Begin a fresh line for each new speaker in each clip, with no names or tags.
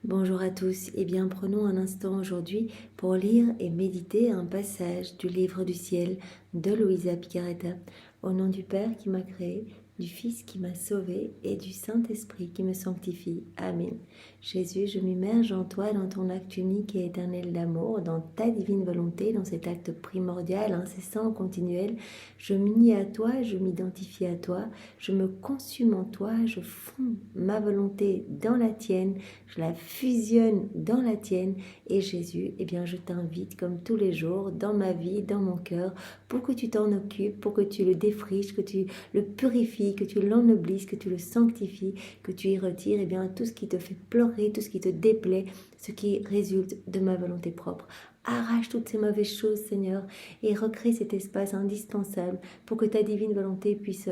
Bonjour à tous, eh bien prenons un instant aujourd'hui pour lire et méditer un passage du livre du ciel de Luisa Picaretta. Au nom du Père qui m'a créé, du Fils qui m'a sauvé et du Saint-Esprit qui me sanctifie. Amen. Jésus, je m'immerge en toi, dans ton acte unique et éternel d'amour, dans ta divine volonté, dans cet acte primordial, incessant, continuel. Je m'unis à toi, je m'identifie à toi, je me consume en toi, je fonds ma volonté dans la tienne, je la fusionne dans la tienne. Et Jésus, eh bien, je t'invite comme tous les jours dans ma vie, dans mon cœur, pour que tu t'en occupes, pour que tu le défriches, que tu le purifies, que tu l'ennoblisses, que tu le sanctifies, que tu y retires eh bien, tout ce qui te fait pleurer, tout ce qui te déplaît, ce qui résulte de ma volonté propre. Arrache toutes ces mauvaises choses, Seigneur, et recrée cet espace indispensable pour que ta divine volonté puisse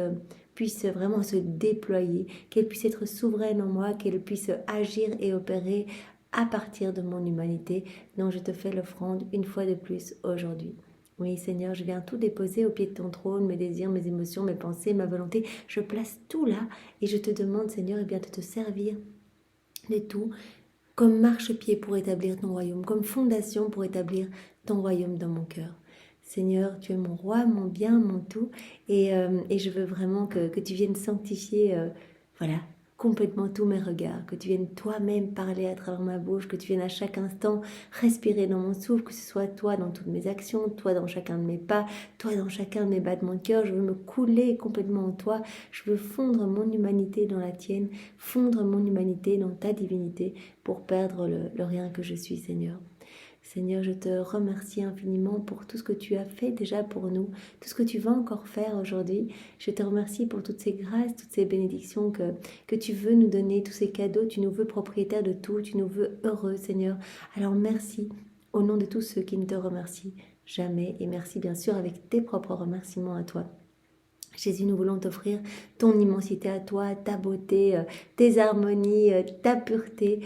vraiment se déployer, qu'elle puisse être souveraine en moi, qu'elle puisse agir et opérer à partir de mon humanité, dont je te fais l'offrande une fois de plus aujourd'hui. Oui, Seigneur, je viens tout déposer au pied de ton trône, mes désirs, mes émotions, mes pensées, ma volonté. Je place tout là et je te demande, Seigneur, eh bien, de te servir de tout comme marchepied pour établir ton royaume, comme fondation pour établir ton royaume dans mon cœur. Seigneur, tu es mon roi, mon bien, mon tout, et je veux vraiment que tu viennes sanctifier, voilà, complètement tous mes regards, que tu viennes toi-même parler à travers ma bouche, que tu viennes à chaque instant respirer dans mon souffle, que ce soit toi dans toutes mes actions, toi dans chacun de mes pas, toi dans chacun de mes battements de cœur. Je veux me couler complètement en toi, je veux fondre mon humanité dans la tienne, fondre mon humanité dans ta divinité, pour perdre le rien que je suis, Seigneur. Seigneur, je te remercie infiniment pour tout ce que tu as fait déjà pour nous, tout ce que tu vas encore faire aujourd'hui. Je te remercie pour toutes ces grâces, toutes ces bénédictions que tu veux nous donner, tous ces cadeaux. Tu nous veux propriétaires de tout, tu nous veux heureux, Seigneur. Alors merci au nom de tous ceux qui ne te remercient jamais, et merci bien sûr avec tes propres remerciements à toi. Jésus, nous voulons t'offrir ton immensité à toi, ta beauté, tes harmonies, ta pureté.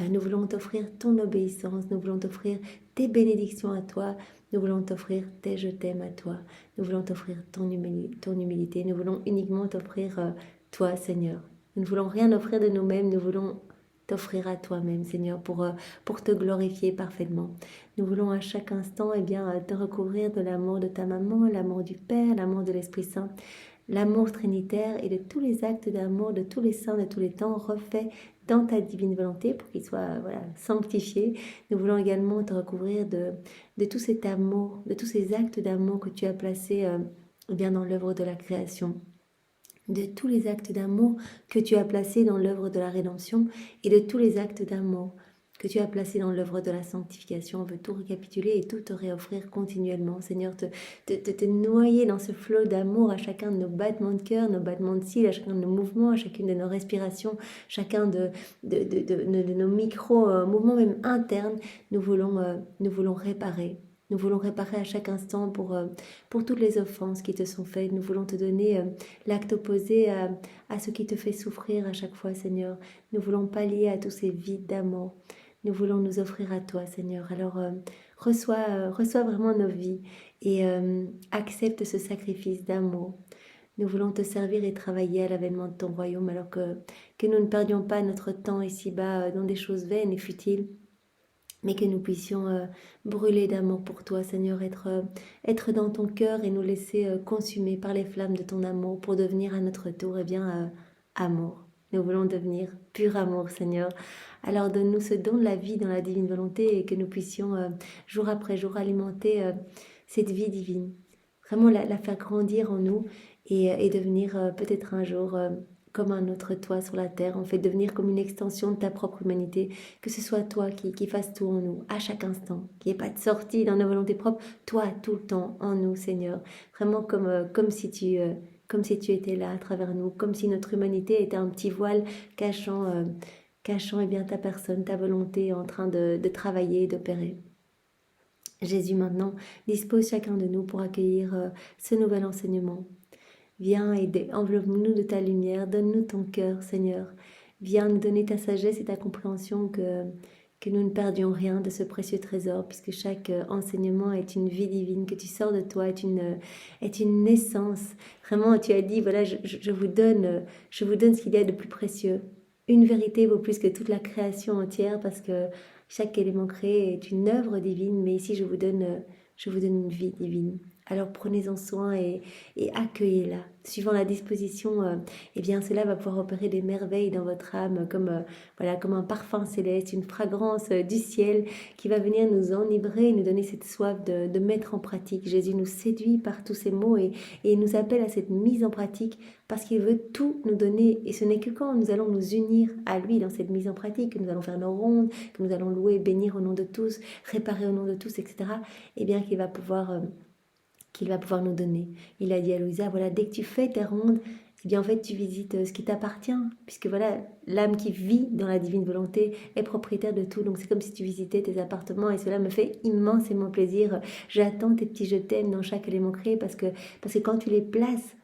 Nous voulons t'offrir ton obéissance, nous voulons t'offrir tes bénédictions à toi, nous voulons t'offrir tes je t'aime à toi, nous voulons t'offrir ton humilité, nous voulons uniquement t'offrir toi, Seigneur. Nous ne voulons rien offrir de nous-mêmes, nous voulons t'offrir à toi-même, Seigneur, pour te glorifier parfaitement. Nous voulons à chaque instant te recouvrir de l'amour de ta maman, l'amour du Père, l'amour de l'Esprit Saint, l'amour trinitaire et de tous les actes d'amour de tous les saints de tous les temps refaits dans ta divine volonté pour qu'ils soient sanctifiés. Nous voulons également te recouvrir de tout cet amour, de tous ces actes d'amour que tu as placés dans l'œuvre de la création, de tous les actes d'amour que tu as placés dans l'œuvre de la rédemption et de tous les actes d'amour que tu as placés dans l'œuvre de la sanctification. On veut tout récapituler et tout te réoffrir continuellement. Seigneur, te noyer dans ce flot d'amour à chacun de nos battements de cœur, nos battements de cils, à chacun de nos mouvements, à chacune de nos respirations, chacun de nos micro-mouvements même internes. Nous voulons réparer. Nous voulons réparer à chaque instant pour toutes les offenses qui te sont faites. Nous voulons te donner l'acte opposé à ce qui te fait souffrir à chaque fois, Seigneur. Nous voulons pallier à tous ces vides d'amour. Nous voulons nous offrir à toi, Seigneur. Alors, reçois vraiment nos vies et accepte ce sacrifice d'amour. Nous voulons te servir et travailler à l'avènement de ton royaume, alors que nous ne perdions pas notre temps ici-bas dans des choses vaines et futiles, mais que nous puissions brûler d'amour pour toi, Seigneur, être dans ton cœur et nous laisser consumer par les flammes de ton amour pour devenir à notre tour, amour. Nous voulons devenir pur amour, Seigneur. Alors donne-nous ce don de la vie dans la divine volonté et que nous puissions jour après jour alimenter cette vie divine. Vraiment la faire grandir en nous et devenir peut-être un jour comme un autre toi sur la terre. En fait, devenir comme une extension de ta propre humanité. Que ce soit toi qui fasses tout en nous, à chaque instant. Qu'il n'y ait pas de sortie dans nos volontés propres. Toi, tout le temps, en nous, Seigneur. Vraiment comme si tu étais là à travers nous, comme si notre humanité était un petit voile cachant ta personne, ta volonté en train de travailler et d'opérer. Jésus, maintenant, dispose chacun de nous pour accueillir ce nouvel enseignement. Viens aider, enveloppe-nous de ta lumière, donne-nous ton cœur, Seigneur. Viens nous donner ta sagesse et ta compréhension que nous ne perdions rien de ce précieux trésor, puisque chaque enseignement est une vie divine que tu sors de toi, est une naissance. Vraiment, tu as dit, voilà, je vous donne ce qu'il y a de plus précieux. une vérité vaut plus que toute la création entière parce que chaque élément créé est une œuvre divine, mais ici je vous donne une vie divine. Alors prenez-en soin et accueillez-la. Suivant la disposition, eh bien cela va pouvoir opérer des merveilles dans votre âme, comme, voilà, comme un parfum céleste, une fragrance du ciel qui va venir nous enivrer, nous donner cette soif de mettre en pratique. Jésus nous séduit par tous ces mots et il nous appelle à cette mise en pratique parce qu'il veut tout nous donner. Et ce n'est que quand nous allons nous unir à lui dans cette mise en pratique, que nous allons faire nos rondes, que nous allons louer, bénir au nom de tous, réparer au nom de tous, etc., eh bien qu'il va pouvoir nous donner. Il a dit à Louisa, voilà, dès que tu fais tes rondes, eh bien en fait tu visites ce qui t'appartient, puisque voilà, l'âme qui vit dans la divine volonté est propriétaire de tout, donc c'est comme si tu visitais tes appartements et cela me fait immensément plaisir. J'attends tes petits je t'aime dans chaque élément créé parce que quand tu les places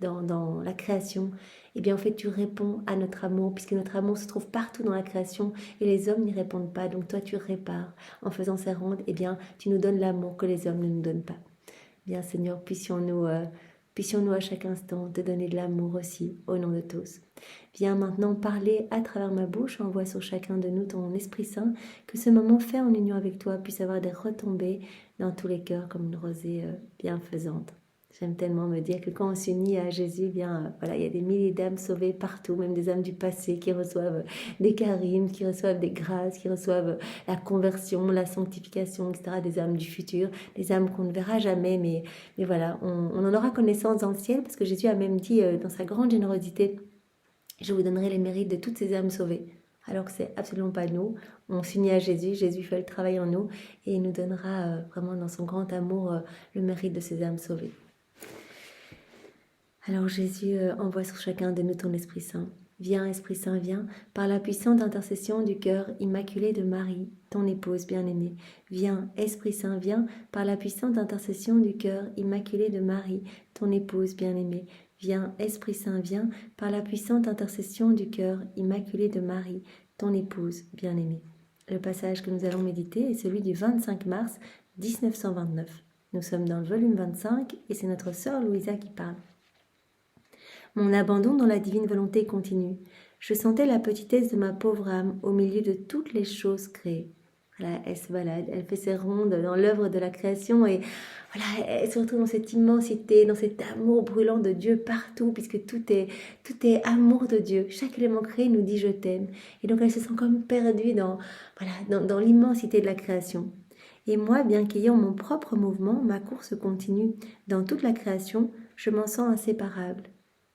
dans la création, eh bien en fait tu réponds à notre amour, puisque notre amour se trouve partout dans la création et les hommes n'y répondent pas, donc toi tu répares. En faisant ces rondes, eh bien tu nous donnes l'amour que les hommes ne nous donnent pas. Bien Seigneur, puissions-nous à chaque instant te donner de l'amour aussi, au nom de tous. Viens maintenant parler à travers ma bouche, envoie sur chacun de nous ton Esprit Saint, que ce moment fait en union avec toi puisse avoir des retombées dans tous les cœurs comme une rosée bienfaisante. J'aime tellement me dire que quand on s'unit à Jésus, bien, voilà, il y a des milliers d'âmes sauvées partout, même des âmes du passé qui reçoivent des charismes, qui reçoivent des grâces, qui reçoivent la conversion, la sanctification, etc., des âmes du futur, des âmes qu'on ne verra jamais, mais voilà, on en aura connaissance dans le ciel, parce que Jésus a même dit dans sa grande générosité, je vous donnerai les mérites de toutes ces âmes sauvées. Alors que c'est absolument pas nous. On s'unit à Jésus, Jésus fait le travail en nous, et il nous donnera vraiment dans son grand amour le mérite de ces âmes sauvées. Alors Jésus envoie sur chacun de nous ton Esprit Saint. Viens, Esprit Saint, viens, par la puissante intercession du cœur immaculé de Marie, ton épouse bien-aimée. Viens, Esprit Saint, viens, par la puissante intercession du cœur immaculé de Marie, ton épouse bien-aimée. Viens, Esprit Saint, viens, par la puissante intercession du cœur immaculé de Marie, ton épouse bien-aimée. Le passage que nous allons méditer est celui du 25 mars 1929. Nous sommes dans le volume 25 et c'est notre sœur Louisa qui parle. Mon abandon dans la divine volonté continue. Je sentais la petitesse de ma pauvre âme au milieu de toutes les choses créées. Voilà, elle se balade, elle fait ses rondes dans l'œuvre de la création et voilà, elle se retrouve dans cette immensité, dans cet amour brûlant de Dieu partout, puisque tout est amour de Dieu. Chaque élément créé nous dit je t'aime. Et donc elle se sent comme perdue dans l'immensité de la création. Et moi, bien qu'ayant mon propre mouvement, ma course continue. Dans toute la création, je m'en sens inséparable.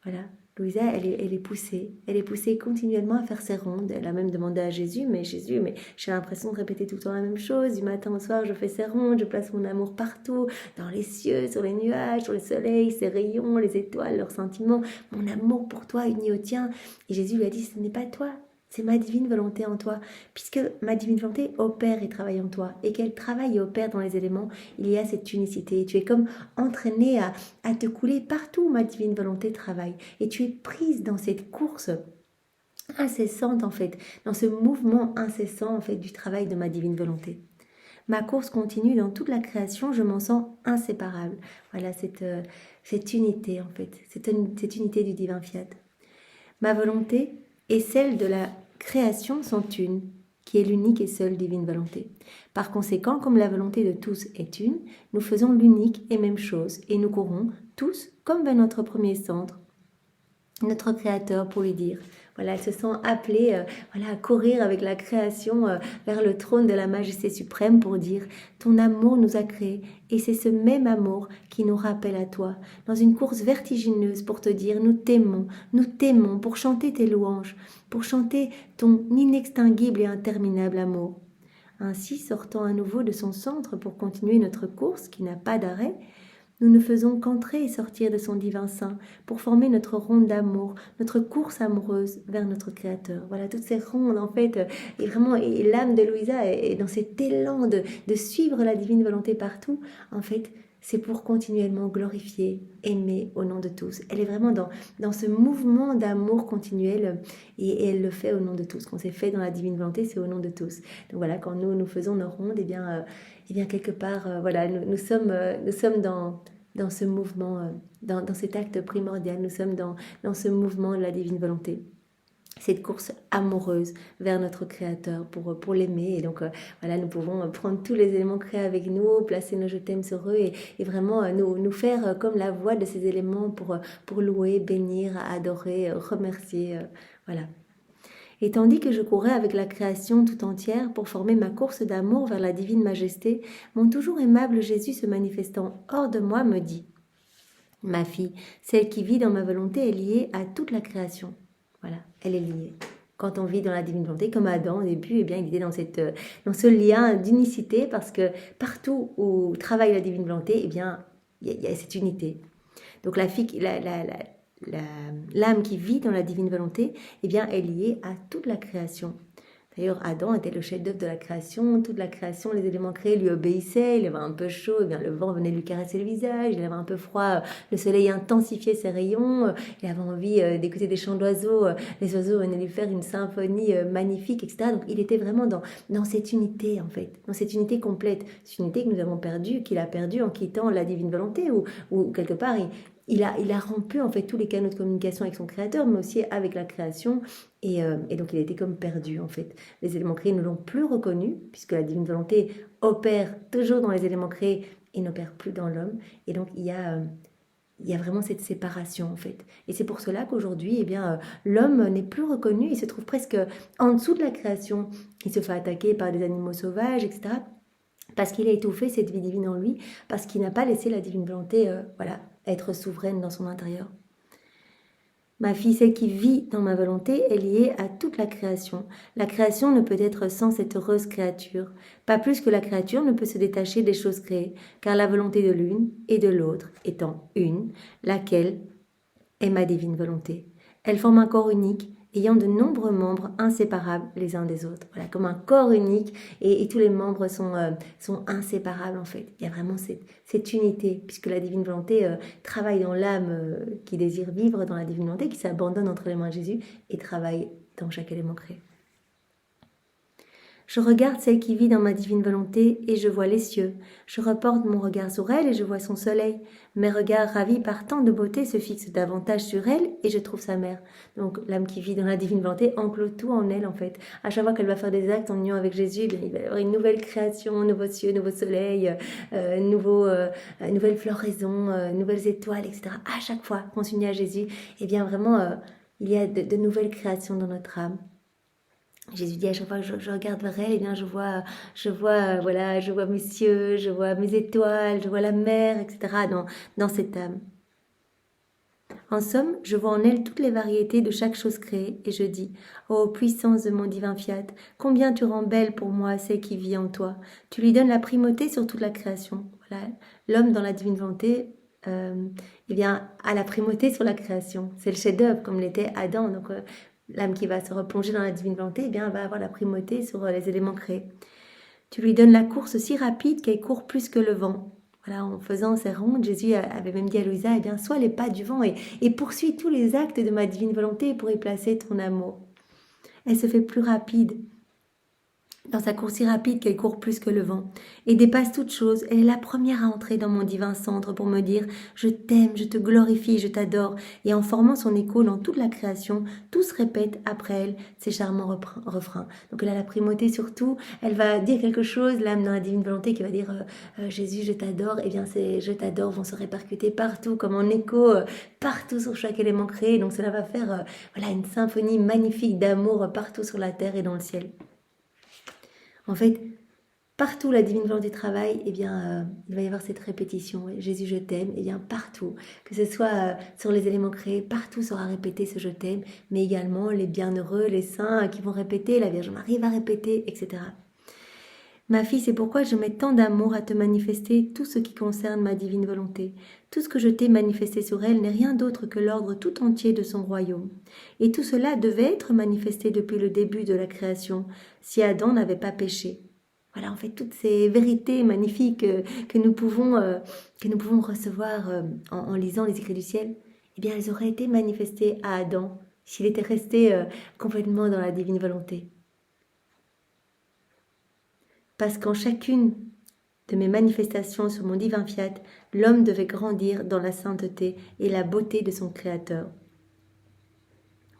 Voilà, Louisa, elle est poussée continuellement à faire ses rondes. Elle a même demandé à Jésus, mais j'ai l'impression de répéter tout le temps la même chose. Du matin au soir, je fais ses rondes, je place mon amour partout, dans les cieux, sur les nuages, sur le soleil, ses rayons, les étoiles, leurs sentiments. Mon amour pour toi uni au tien. Et Jésus lui a dit, ce n'est pas toi, c'est ma divine volonté en toi, puisque ma divine volonté opère et travaille en toi, et qu'elle travaille et opère dans les éléments, il y a cette unicité. Tu es comme entraîné à te couler partout où ma divine volonté travaille, et tu es prise dans cette course incessante en fait, dans ce mouvement incessant en fait du travail de ma divine volonté. Ma course continue dans toute la création, je m'en sens inséparable. Voilà cette unité en fait, cette unité du divin fiat. Ma volonté et celle de la création sont une, qui est l'unique et seule divine volonté. Par conséquent, comme la volonté de tous est une, nous faisons l'unique et même chose, et nous courons tous comme vers notre premier centre, notre Créateur, pour lui dire. Voilà, elle se sent appelée à courir avec la création vers le trône de la majesté suprême pour dire « Ton amour nous a créés et c'est ce même amour qui nous rappelle à toi. » Dans une course vertigineuse pour te dire « Nous t'aimons pour chanter tes louanges, pour chanter ton inextinguible et interminable amour. » Ainsi, sortant à nouveau de son centre pour continuer notre course qui n'a pas d'arrêt, nous ne faisons qu'entrer et sortir de son divin sein pour former notre ronde d'amour, notre course amoureuse vers notre Créateur. Voilà, toutes ces rondes, en fait, et l'âme de Louisa est dans cet élan de suivre la divine volonté partout. En fait, c'est pour continuellement glorifier, aimer au nom de tous. Elle est vraiment dans ce mouvement d'amour continuel et elle le fait au nom de tous. Quand c'est fait dans la divine volonté, c'est au nom de tous. Donc voilà, quand nous faisons nos rondes, et bien quelque part, nous sommes dans ce mouvement, dans cet acte primordial, nous sommes dans ce mouvement de la divine volonté. cette course amoureuse vers notre Créateur pour l'aimer. Et donc, voilà, nous pouvons prendre tous les éléments créés avec nous, placer nos je t'aime sur eux et vraiment nous faire comme la voix de ces éléments pour louer, bénir, adorer, remercier. Voilà. Et tandis que je courais avec la création tout entière pour former ma course d'amour vers la divine majesté, mon toujours aimable Jésus se manifestant hors de moi me dit « Ma fille, celle qui vit dans ma volonté est liée à toute la création. » Voilà, elle est liée. Quand on vit dans la divine volonté, comme Adam au début, eh bien, il était dans ce lien d'unicité parce que partout où travaille la divine volonté, eh bien, il y a cette unité. Donc l'âme qui vit dans la divine volonté, eh bien, est liée à toute la création. D'ailleurs, Adam était le chef-d'œuvre de la création. Toute la création, les éléments créés lui obéissaient. Il avait un peu chaud, eh bien, le vent venait lui caresser le visage. Il avait un peu froid, le soleil intensifiait ses rayons. Il avait envie d'écouter des chants d'oiseaux. Les oiseaux venaient lui faire une symphonie magnifique, etc. Donc, il était vraiment dans cette unité, en fait, dans cette unité complète. Cette unité que nous avons perdue, qu'il a perdue en quittant la divine volonté, ou quelque part, il a rompu en fait tous les canaux de communication avec son créateur, mais aussi avec la création, et donc il était comme perdu en fait. Les éléments créés ne l'ont plus reconnu, puisque la divine volonté opère toujours dans les éléments créés et n'opère plus dans l'homme, et donc il y a vraiment cette séparation en fait. Et c'est pour cela qu'aujourd'hui, eh bien, l'homme n'est plus reconnu, il se trouve presque en dessous de la création, il se fait attaquer par des animaux sauvages, etc., parce qu'il a étouffé cette vie divine en lui, parce qu'il n'a pas laissé la divine volonté être souveraine dans son intérieur. Ma fille, celle qui vit dans ma volonté, est liée à toute la création. La création ne peut être sans cette heureuse créature, pas plus que la créature ne peut se détacher des choses créées, car la volonté de l'une et de l'autre étant une, laquelle est ma divine volonté. Elle forme un corps unique, ayant de nombreux membres inséparables les uns des autres. Voilà, comme un corps unique, et tous les membres sont inséparables en fait. Il y a vraiment cette unité, puisque la divine volonté travaille dans l'âme qui désire vivre dans la divine volonté, qui s'abandonne entre les mains de Jésus, et travaille dans chaque élément créé. Je regarde celle qui vit dans ma divine volonté et je vois les cieux. Je reporte mon regard sur elle et je vois son soleil. Mes regards ravis par tant de beauté se fixent davantage sur elle et je trouve sa mère. Donc l'âme qui vit dans la divine volonté enclôt tout en elle en fait. À chaque fois qu'elle va faire des actes en union avec Jésus, bien, il va y avoir une nouvelle création, nouveaux cieux, nouveau soleil, nouvelle floraison, nouvelles étoiles, etc. À chaque fois qu'on s'unit à Jésus, eh bien vraiment il y a de nouvelles créations dans notre âme. Jésus dit à chaque fois que je regarde vers elle, eh bien je vois mes cieux, je vois mes étoiles, je vois la mer, etc. dans cette âme. En somme, je vois en elle toutes les variétés de chaque chose créée et je dis « Ô puissance de mon divin fiat, combien tu rends belle pour moi celle qui vit en toi. Tu lui donnes la primauté sur toute la création. » Voilà, l'homme dans la divine volonté eh bien, a la primauté sur la création. C'est le chef-d'œuvre comme l'était Adam. Donc l'âme qui va se replonger dans la divine volonté, eh bien, va avoir la primauté sur les éléments créés. Tu lui donnes la course si rapide qu'elle court plus que le vent. Voilà, en faisant ces rondes, Jésus avait même dit à Louisa, eh bien, sois les pas du vent et poursuis tous les actes de ma divine volonté pour y placer ton amour. Elle se fait plus rapide, dans sa course si rapide qu'elle court plus que le vent, et dépasse toute chose. Elle est la première à entrer dans mon divin centre pour me dire « Je t'aime, je te glorifie, je t'adore ». Et en formant son écho dans toute la création, tout se répète après elle ces charmants refrains. Donc elle a la primauté sur tout, elle va dire quelque chose, l'âme dans la divine volonté qui va dire Jésus, je t'adore ». Et bien ces « je t'adore » vont se répercuter partout comme en écho, partout sur chaque élément créé. Donc cela va faire une symphonie magnifique d'amour partout sur la terre et dans le ciel. En fait, partout la divine volonté travaille, eh bien, il va y avoir cette répétition. Jésus, je t'aime. Eh bien, partout, que ce soit sur les éléments créés, partout sera répété ce je t'aime, mais également les bienheureux, les saints qui vont répéter, la Vierge Marie va répéter, etc. Ma fille, c'est pourquoi je mets tant d'amour à te manifester tout ce qui concerne ma divine volonté. Tout ce que je t'ai manifesté sur elle n'est rien d'autre que l'ordre tout entier de son royaume. Et tout cela devait être manifesté depuis le début de la création, si Adam n'avait pas péché. Voilà, en fait, toutes ces vérités magnifiques que nous pouvons recevoir en lisant les écrits du ciel, eh bien, elles auraient été manifestées à Adam s'il était resté complètement dans la divine volonté. Parce qu'en chacune de mes manifestations sur mon divin fiat, l'homme devait grandir dans la sainteté et la beauté de son Créateur.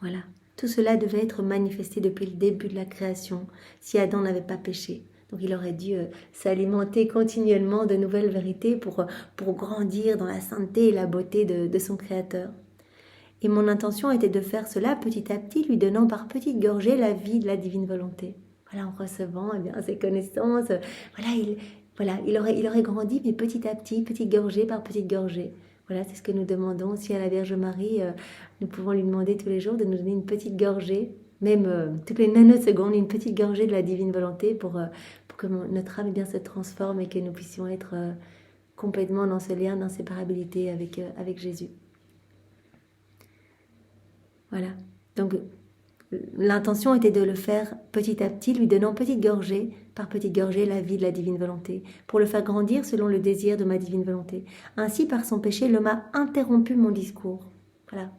Voilà. Tout cela devait être manifesté depuis le début de la création, si Adam n'avait pas péché. Donc il aurait dû s'alimenter continuellement de nouvelles vérités pour grandir dans la sainteté et la beauté de son Créateur. Et mon intention était de faire cela petit à petit, lui donnant par petites gorgées la vie de la divine volonté. Voilà, en recevant ses connaissances, il aurait grandi, mais petit à petit, petite gorgée par petite gorgée. Voilà, c'est ce que nous demandons aussi à la Vierge Marie. Nous pouvons lui demander tous les jours de nous donner une petite gorgée, même toutes les nanosecondes, une petite gorgée de la divine volonté pour que notre âme se transforme et que nous puissions être complètement dans ce lien d'inséparabilité avec Jésus. Voilà, donc l'intention était de le faire petit à petit, lui donnant petite gorgée par petite gorgée la vie de la divine volonté, pour le faire grandir selon le désir de ma divine volonté. Ainsi, par son péché, l'homme a interrompu mon discours. Voilà.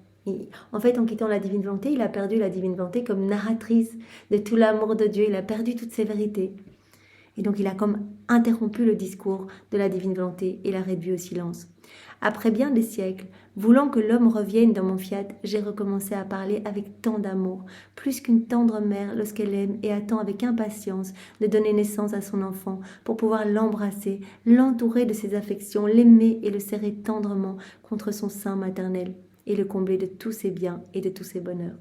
En fait, en quittant la divine volonté, il a perdu la divine volonté comme narratrice de tout l'amour de Dieu. Il a perdu toutes ses vérités. Et donc, il a comme interrompu le discours de la divine volonté et l'a réduit au silence. Après bien des siècles, voulant que l'homme revienne dans mon fiat, j'ai recommencé à parler avec tant d'amour, plus qu'une tendre mère lorsqu'elle aime et attend avec impatience de donner naissance à son enfant pour pouvoir l'embrasser, l'entourer de ses affections, l'aimer et le serrer tendrement contre son sein maternel et le combler de tous ses biens et de tous ses bonheurs.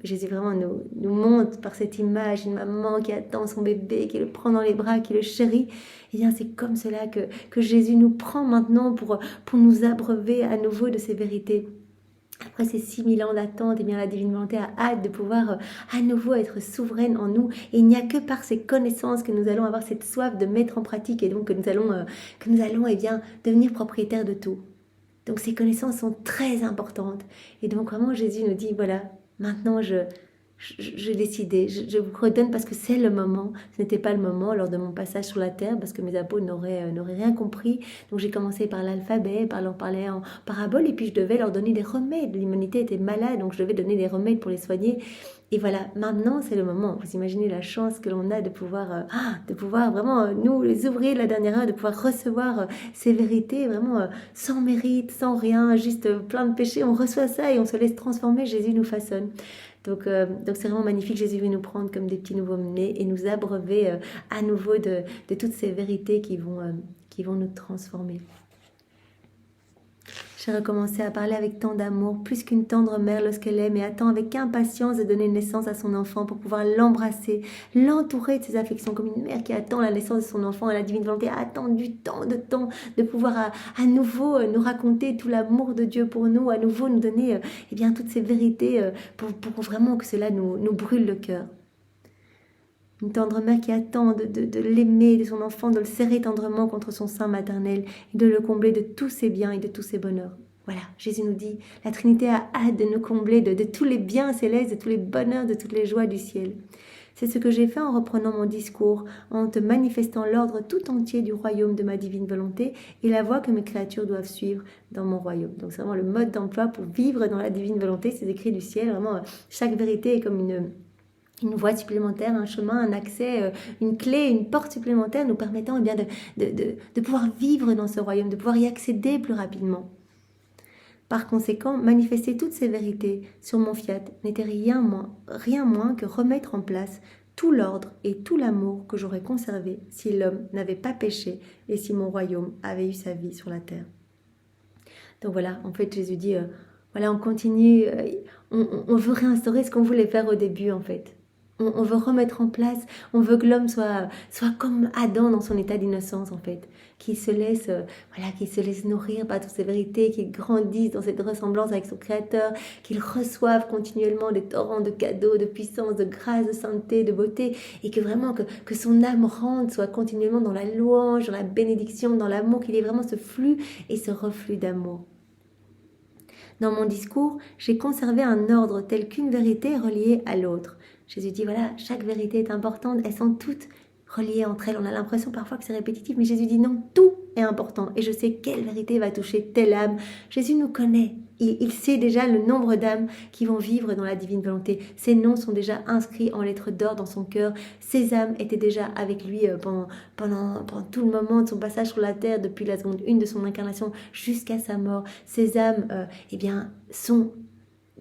Jésus vraiment nous montre par cette image une maman qui attend son bébé, qui le prend dans les bras, qui le chérit. Et bien c'est comme cela que Jésus nous prend maintenant pour nous abreuver à nouveau de ces vérités. Après ces 6000 ans d'attente, et bien la divine volonté a hâte de pouvoir à nouveau être souveraine en nous. Et il n'y a que par ces connaissances que nous allons avoir cette soif de mettre en pratique et donc que nous allons devenir propriétaires de tout. Donc ces connaissances sont très importantes. Et donc vraiment Jésus nous dit, voilà, maintenant j'ai décidé, je vous redonne parce que c'est le moment. Ce n'était pas le moment lors de mon passage sur la terre parce que mes apôtres n'auraient rien compris. Donc j'ai commencé par l'alphabet, par leur parler en parabole et puis je devais leur donner des remèdes. L'humanité était malade donc je devais donner des remèdes pour les soigner. Et voilà, maintenant c'est le moment. Vous imaginez la chance que l'on a de pouvoir vraiment, nous les ouvriers de la dernière heure, de pouvoir recevoir ces vérités vraiment sans mérite, sans rien, juste plein de péchés. On reçoit ça et on se laisse transformer, Jésus nous façonne. Donc c'est vraiment magnifique, Jésus veut nous prendre comme des petits nouveaux-nés et nous abreuver à nouveau de toutes ces vérités qui vont nous transformer. J'ai recommencé à parler avec tant d'amour, plus qu'une tendre mère lorsqu'elle aime et attend avec impatience de donner naissance à son enfant pour pouvoir l'embrasser, l'entourer de ses affections, comme une mère qui attend la naissance de son enfant et la divine volonté a attendu tant de temps de pouvoir à nouveau nous raconter tout l'amour de Dieu pour nous, à nouveau nous donner toutes ces vérités pour vraiment que cela nous brûle le cœur. Une tendre mère qui attend de l'aimer, de son enfant, de le serrer tendrement contre son sein maternel et de le combler de tous ses biens et de tous ses bonheurs. Voilà, Jésus nous dit, la Trinité a hâte de nous combler de tous les biens célestes, de tous les bonheurs, de toutes les joies du ciel. C'est ce que j'ai fait en reprenant mon discours, en te manifestant l'ordre tout entier du royaume de ma divine volonté et la voie que mes créatures doivent suivre dans mon royaume. Donc c'est vraiment le mode d'emploi pour vivre dans la divine volonté, ces écrits du ciel. Vraiment, chaque vérité est comme une voie supplémentaire, un chemin, un accès, une clé, une porte supplémentaire nous permettant de pouvoir vivre dans ce royaume, de pouvoir y accéder plus rapidement. Par conséquent, manifester toutes ces vérités sur mon fiat n'était rien moins que remettre en place tout l'ordre et tout l'amour que j'aurais conservé si l'homme n'avait pas péché et si mon royaume avait eu sa vie sur la terre. Donc voilà, en fait Jésus dit, voilà, on continue, on veut réinstaurer ce qu'on voulait faire au début en fait. On veut remettre en place, on veut que l'homme soit comme Adam dans son état d'innocence en fait, qu'il se laisse nourrir par toutes ces vérités, qu'il grandisse dans cette ressemblance avec son Créateur, qu'il reçoive continuellement des torrents de cadeaux, de puissance, de grâce, de sainteté, de beauté, et que vraiment que son âme rentre, soit continuellement dans la louange, dans la bénédiction, dans l'amour, qu'il ait vraiment ce flux et ce reflux d'amour. Dans mon discours, j'ai conservé un ordre tel qu'une vérité est reliée à l'autre. Jésus dit, voilà, chaque vérité est importante, elles sont toutes reliées entre elles. On a l'impression parfois que c'est répétitif, mais Jésus dit non, tout est important. Et je sais quelle vérité va toucher telle âme. Jésus nous connaît. Il sait déjà le nombre d'âmes qui vont vivre dans la divine volonté. Ces noms sont déjà inscrits en lettres d'or dans son cœur. Ces âmes étaient déjà avec lui pendant tout le moment de son passage sur la terre, depuis la seconde 1 de son incarnation jusqu'à sa mort. Ces âmes sont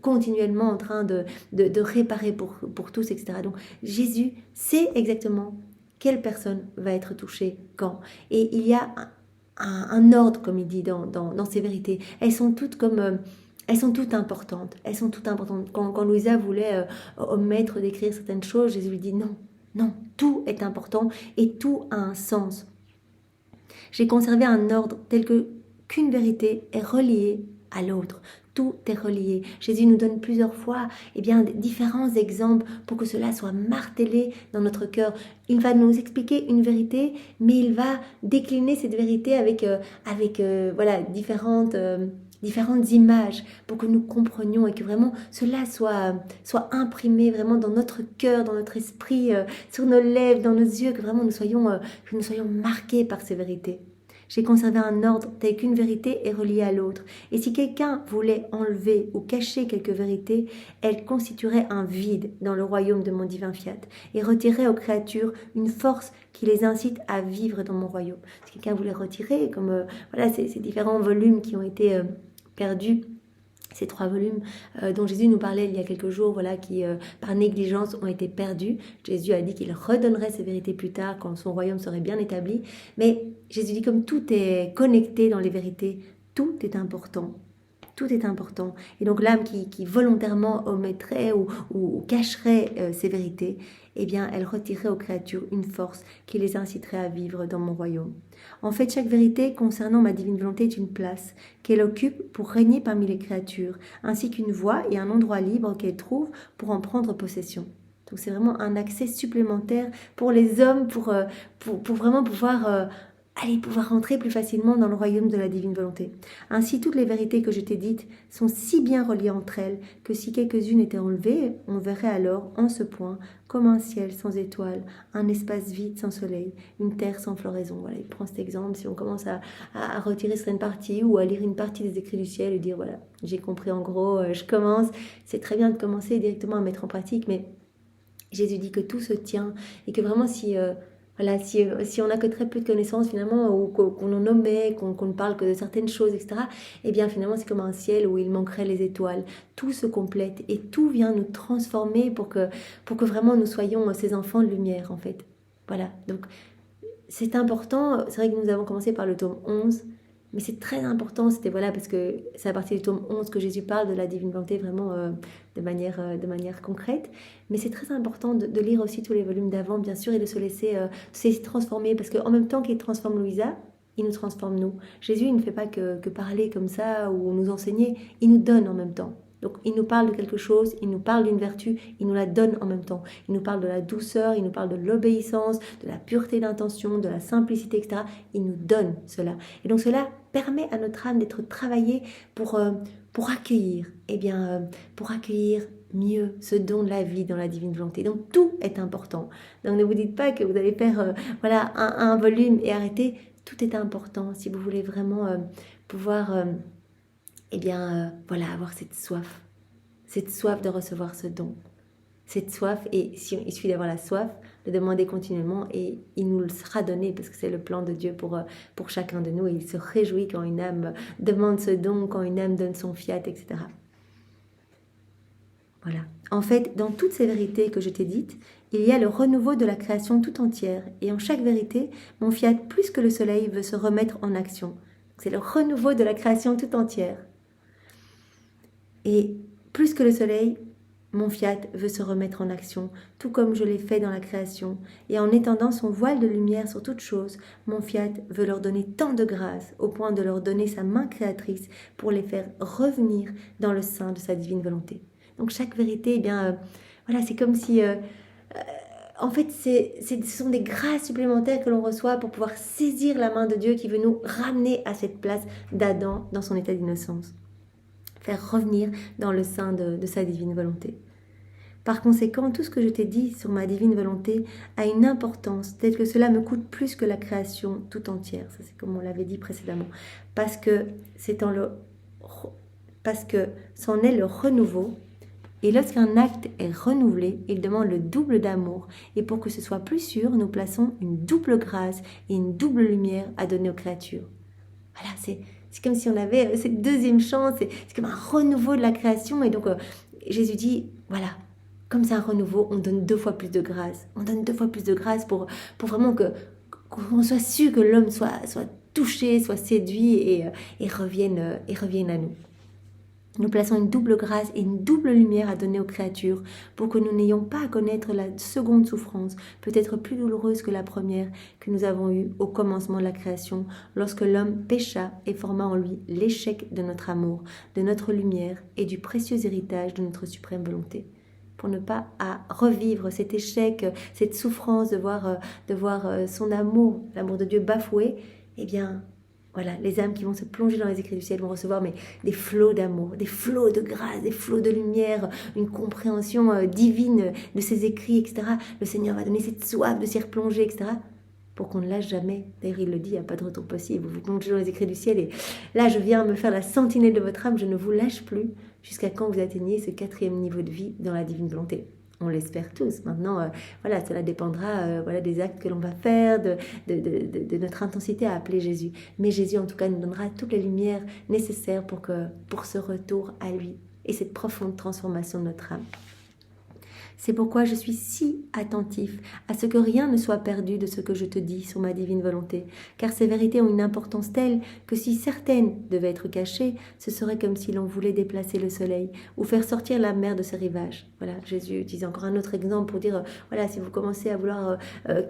continuellement en train de réparer pour tous, etc. Donc Jésus sait exactement quelle personne va être touchée quand. Et il y a un ordre, comme il dit dans ces vérités. Elles sont toutes comme... elles sont toutes importantes. Elles sont toutes importantes. Quand Louisa voulait omettre d'écrire certaines choses, Jésus lui dit non, non, tout est important et tout a un sens. J'ai conservé un ordre tel qu'une vérité est reliée à l'autre. Tout est relié. Jésus nous donne plusieurs fois différents exemples pour que cela soit martelé dans notre cœur. Il va nous expliquer une vérité, mais il va décliner cette vérité avec différentes images pour que nous comprenions et que vraiment cela soit imprimé vraiment dans notre cœur, dans notre esprit, sur nos lèvres, dans nos yeux, que vraiment nous soyons marqués par ces vérités. J'ai conservé un ordre tel qu'une vérité est reliée à l'autre. Et si quelqu'un voulait enlever ou cacher quelques vérités, elle constituerait un vide dans le royaume de mon divin fiat et retirerait aux créatures une force qui les incite à vivre dans mon royaume. Si quelqu'un voulait retirer, comme ces différents volumes qui ont été perdus, ces 3 volumes dont Jésus nous parlait il y a quelques jours, qui par négligence ont été perdus. Jésus a dit qu'il redonnerait ces vérités plus tard quand son royaume serait bien établi. Mais Jésus dit comme tout est connecté dans les vérités, tout est important. Tout est important. Et donc l'âme qui volontairement omettrait ou cacherait ces vérités, elle retirerait aux créatures une force qui les inciterait à vivre dans mon royaume. En fait, chaque vérité concernant ma divine volonté est une place qu'elle occupe pour régner parmi les créatures, ainsi qu'une voie et un endroit libre qu'elle trouve pour en prendre possession. Donc c'est vraiment un accès supplémentaire pour les hommes, pour vraiment pouvoir rentrer plus facilement dans le royaume de la divine volonté. Ainsi, toutes les vérités que je t'ai dites sont si bien reliées entre elles que si quelques-unes étaient enlevées, on verrait alors en ce point comme un ciel sans étoiles, un espace vide sans soleil, une terre sans floraison. Voilà, il prend cet exemple. Si on commence à retirer certaines parties ou à lire une partie des écrits du ciel et dire voilà, j'ai compris en gros, je commence. C'est très bien de commencer directement à mettre en pratique, mais Jésus dit que tout se tient et que vraiment si on n'a que très peu de connaissances finalement, ou qu'on en omet, qu'on ne parle que de certaines choses, etc., finalement c'est comme un ciel où il manquerait les étoiles. Tout se complète et tout vient nous transformer pour que vraiment nous soyons ces enfants de lumière en fait. Voilà, donc c'est important. C'est vrai que nous avons commencé par le tome 11, mais c'est très important, parce que c'est à partir du tome 11 que Jésus parle de la divine volonté vraiment de manière concrète. Mais c'est très important de lire aussi tous les volumes d'avant, bien sûr, et de se laisser transformer, parce qu'en même temps qu'il transforme Louisa, il nous transforme nous. Jésus, il ne fait pas que parler comme ça ou nous enseigner, il nous donne en même temps. Donc il nous parle de quelque chose, il nous parle d'une vertu, il nous la donne en même temps. Il nous parle de la douceur, il nous parle de l'obéissance, de la pureté d'intention, de la simplicité, etc. Il nous donne cela. Et donc cela permet à notre âme d'être travaillée pour accueillir, pour accueillir mieux ce don de la vie dans la divine volonté. Donc tout est important. Donc ne vous dites pas que vous allez faire un volume et arrêter. Tout est important si vous voulez vraiment pouvoir avoir cette soif de recevoir ce don, cette soif. Et il suffit d'avoir la soif, de demander continuellement et il nous le sera donné parce que c'est le plan de Dieu pour chacun de nous et il se réjouit quand une âme demande ce don, quand une âme donne son fiat, etc. Voilà. En fait, dans toutes ces vérités que je t'ai dites, il y a le renouveau de la création tout entière et en chaque vérité, mon fiat plus que le soleil veut se remettre en action. C'est le renouveau de la création tout entière. Et plus que le soleil, mon fiat veut se remettre en action, tout comme je l'ai fait dans la création. Et en étendant son voile de lumière sur toute chose, mon fiat veut leur donner tant de grâce, au point de leur donner sa main créatrice pour les faire revenir dans le sein de sa divine volonté. Donc chaque vérité, c'est comme si... en fait, ce sont des grâces supplémentaires que l'on reçoit pour pouvoir saisir la main de Dieu qui veut nous ramener à cette place d'Adam dans son état d'innocence. Faire revenir dans le sein de sa divine volonté. Par conséquent, tout ce que je t'ai dit sur ma divine volonté a une importance telle que cela me coûte plus que la création tout entière. Ça, c'est comme on l'avait dit précédemment. Parce que c'en est le renouveau. Et lorsqu'un acte est renouvelé, il demande le double d'amour. Et pour que ce soit plus sûr, nous plaçons une double grâce et une double lumière à donner aux créatures. Voilà, c'est C'est comme si on avait cette deuxième chance, c'est comme un renouveau de la création. Et donc, Jésus dit, voilà, comme c'est un renouveau, on donne 2 fois plus de grâce. On donne 2 fois plus de grâce pour vraiment qu'on soit sûr que l'homme soit touché, soit séduit et revienne à nous. Nous plaçons une double grâce et une double lumière à donner aux créatures pour que nous n'ayons pas à connaître la seconde souffrance, peut-être plus douloureuse que la première que nous avons eue au commencement de la création, lorsque l'homme pécha et forma en lui l'échec de notre amour, de notre lumière et du précieux héritage de notre suprême volonté. Pour ne pas à revivre cet échec, cette souffrance de voir son amour, l'amour de Dieu bafoué, eh bien, voilà, les âmes qui vont se plonger dans les écrits du ciel vont recevoir des flots d'amour, des flots de grâce, des flots de lumière, une compréhension divine de ces écrits, etc. Le Seigneur va donner cette soif de s'y replonger, etc. Pour qu'on ne lâche jamais. D'ailleurs, il le dit, il n'y a pas de retour possible. Vous vous plongez dans les écrits du ciel et là, je viens me faire la sentinelle de votre âme, je ne vous lâche plus jusqu'à quand vous atteignez ce 4e niveau de vie dans la divine volonté. On l'espère tous. Maintenant, voilà, cela dépendra des actes que l'on va faire, de notre intensité à appeler Jésus. Mais Jésus, en tout cas, nous donnera toutes les lumières nécessaires pour ce retour à lui et cette profonde transformation de notre âme. C'est pourquoi je suis si attentif à ce que rien ne soit perdu de ce que je te dis sur ma divine volonté, car ces vérités ont une importance telle que si certaines devaient être cachées, ce serait comme si l'on voulait déplacer le soleil ou faire sortir la mer de ses rivages. Voilà, Jésus utilise encore un autre exemple pour dire, voilà, si vous commencez à vouloir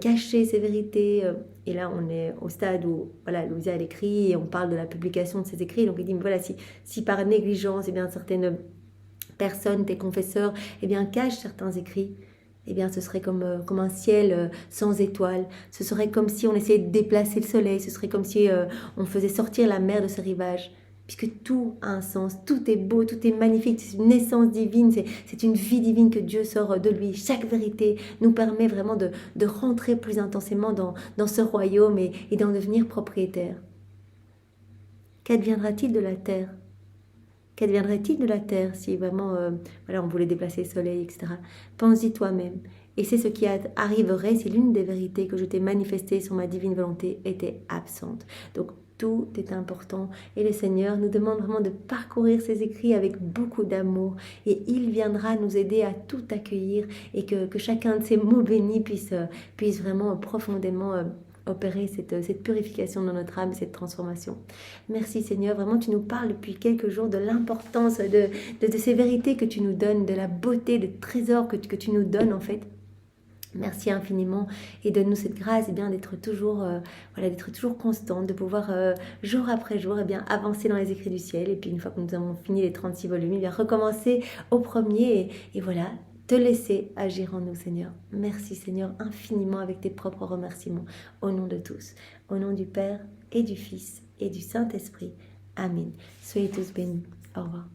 cacher ces vérités, et là on est au stade où, voilà, Louisa elle écrit et on parle de la publication de ses écrits, donc il dit, voilà, si par négligence, eh bien certaines personnes, tes confesseurs, eh bien, cachent certains écrits, eh bien, ce serait comme un ciel sans étoiles. Ce serait comme si on essayait de déplacer le soleil. Ce serait comme si on faisait sortir la mer de ses rivages. Puisque tout a un sens, tout est beau, tout est magnifique. C'est une naissance divine, c'est une vie divine que Dieu sort de lui. Chaque vérité nous permet vraiment de rentrer plus intensément dans ce royaume et d'en devenir propriétaire. Qu'adviendra-t-il de la terre ? Qu'adviendrait-il de la terre si vraiment on voulait déplacer le soleil, etc. Pense-y toi-même. Et c'est ce qui arriverait si l'une des vérités que je t'ai manifestées sur ma divine volonté était absente. Donc tout est important et le Seigneur nous demande vraiment de parcourir ses écrits avec beaucoup d'amour et il viendra nous aider à tout accueillir et que chacun de ces mots bénis puisse vraiment profondément opérer cette purification dans notre âme, cette transformation. Merci Seigneur, vraiment tu nous parles depuis quelques jours de l'importance de ces vérités que tu nous donnes, de la beauté, des trésors que tu nous donnes en fait. Merci infiniment et donne-nous cette grâce d'être toujours constante, de pouvoir jour après jour avancer dans les écrits du ciel et puis une fois que nous avons fini les 36 volumes, recommencer au premier et voilà, te laisser agir en nous, Seigneur. Merci, Seigneur, infiniment avec tes propres remerciements. Au nom de tous, au nom du Père et du Fils et du Saint-Esprit. Amen. Soyez tous bénis. Au revoir.